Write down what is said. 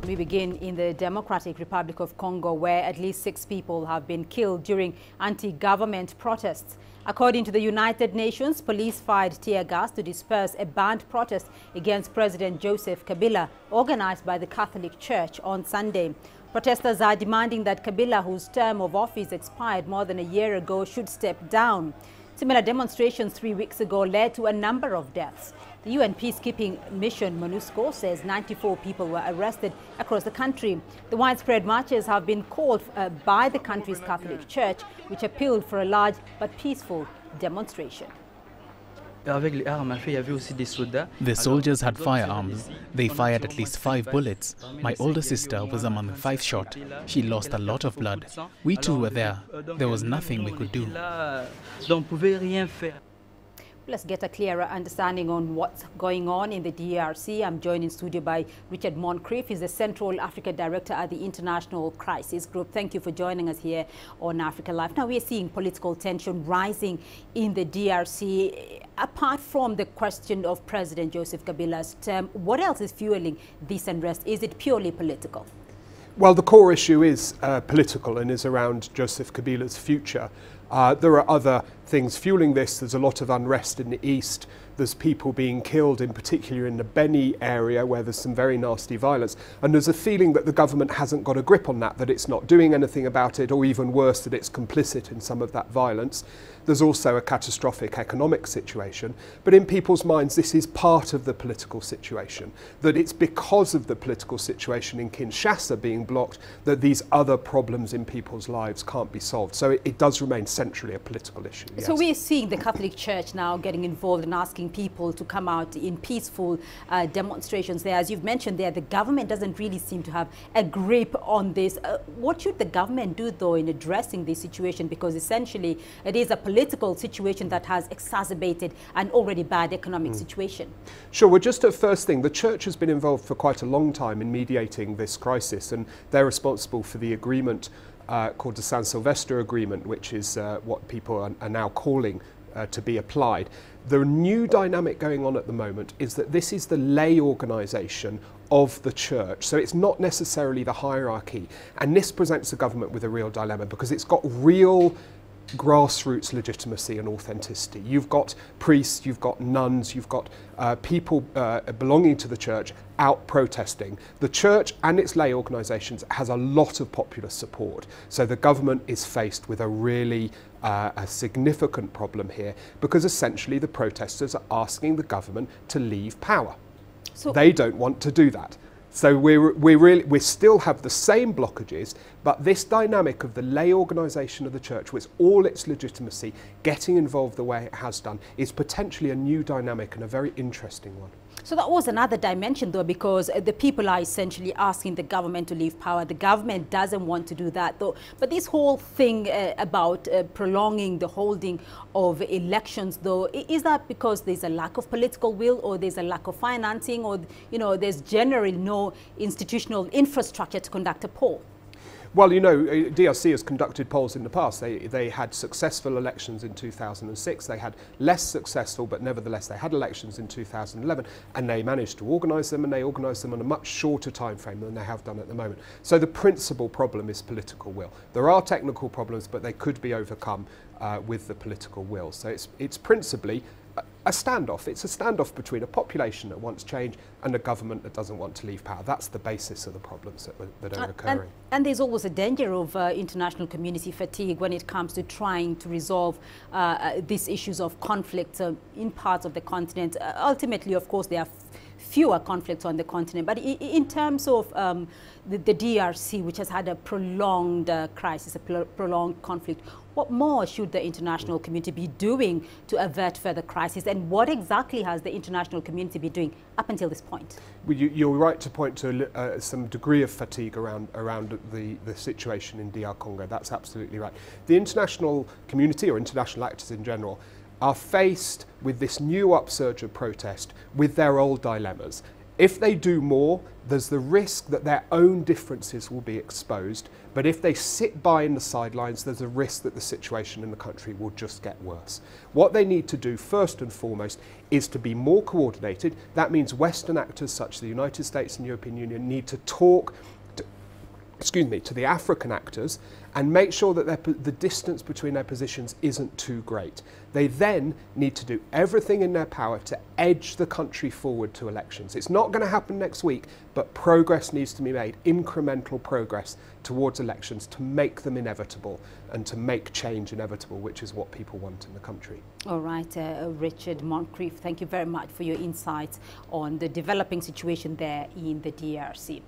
We begin in the Democratic Republic of Congo, where at least 6 people have been killed during anti-government protests. According to the United Nations, police fired tear gas to disperse a banned protest against President Joseph Kabila, organized by the Catholic Church on Sunday. Protesters are demanding that Kabila, whose term of office expired more than a year ago, should step down. Similar demonstrations 3 weeks ago led to a number of deaths. The UN peacekeeping mission MONUSCO says 94 people were arrested across the country. The widespread marches have been called by the country's Catholic Church, which appealed for a large but peaceful demonstration. The soldiers had firearms. They fired at least 5 bullets. My older sister was among the 5 shot. She lost a lot of blood. We too were there. There was nothing we could do. Let's get a clearer understanding on what's going on in the DRC. I'm joined in studio by Richard Moncrief. He's the Central Africa Director at the International Crisis Group. Thank you for joining us here on Africa Live. Now, we're seeing political tension rising in the DRC. Apart from the question of President Joseph Kabila's term, what else is fueling this unrest? Is it purely political? Well, the core issue is political and is around Joseph Kabila's future. There are other things fueling this. There's a lot of unrest in the east. There's people being killed, in particular in the Beni area, where there's some very nasty violence. And there's a feeling that the government hasn't got a grip on that it's not doing anything about it, or even worse, that it's complicit in some of that violence. There's also a catastrophic economic situation. But in people's minds, this is part of the political situation, that it's because of the political situation in Kinshasa being blocked that these other problems in people's lives can't be solved. So it does remain centrally a political issue. Yes. So we're seeing the Catholic Church now getting involved and asking people to come out in peaceful demonstrations there. As you've mentioned there, the government doesn't really seem to have a grip on this. What should the government do, though, in addressing this situation? Because essentially it is a political situation that has exacerbated an already bad economic situation. Sure. Well, just at first thing, the church has been involved for quite a long time in mediating this crisis, and they're responsible for the agreement called the San Silvestre Agreement, which is what people are now calling to be applied. The new dynamic going on at the moment is that this is the lay organisation of the church, so it's not necessarily the hierarchy, and this presents the government with a real dilemma because it's got real grassroots legitimacy and authenticity. You've got priests, you've got nuns, you've got people belonging to the church out protesting. The church and its lay organisations has a lot of popular support, so the government is faced with a really a significant problem here, because essentially the protesters are asking the government to leave power. So they don't want to do that. So we still have the same blockages, but this dynamic of the lay organisation of the church, with all its legitimacy, getting involved the way it has done, is potentially a new dynamic and a very interesting one. So that was another dimension, though, because the people are essentially asking the government to leave power. The government doesn't want to do that, though. But this whole thing about prolonging the holding of elections, though, is that because there's a lack of political will, or there's a lack of financing, or, you know, there's generally no institutional infrastructure to conduct a poll? Well, you know, DRC has conducted polls in the past. They had successful elections in 2006. They had less successful, but nevertheless they had elections in 2011, and they managed to organise them, and they organised them on a much shorter time frame than they have done at the moment. So the principal problem is political will. There are technical problems, but they could be overcome with the political will. So it's principally a standoff. It's a standoff between a population that wants change and a government that doesn't want to leave power. That's the basis of the problems that are occurring. And there's always a danger of international community fatigue when it comes to trying to resolve these issues of conflict in parts of the continent. Ultimately, of course, there are fewer conflicts on the continent. But in terms of the DRC, which has had a prolonged crisis, a prolonged conflict, what more should the international community be doing to avert further crisis? And what exactly has the international community been doing up until this point? Well, you're right to point to some degree of fatigue around the situation in DR Congo. That's absolutely right. The international community, or international actors in general, are faced with this new upsurge of protest with their old dilemmas. If they do more, there's the risk that their own differences will be exposed. But if they sit by in the sidelines, there's a risk that the situation in the country will just get worse. What they need to do first and foremost is to be more coordinated. That means Western actors such as the United States and European Union need to talk to the African actors and make sure that the distance between their positions isn't too great. They then need to do everything in their power to edge the country forward to elections. It's not going to happen next week, but progress needs to be made, incremental progress towards elections to make them inevitable and to make change inevitable, which is what people want in the country. All right, Richard Moncrief, thank you very much for your insights on the developing situation there in the DRC.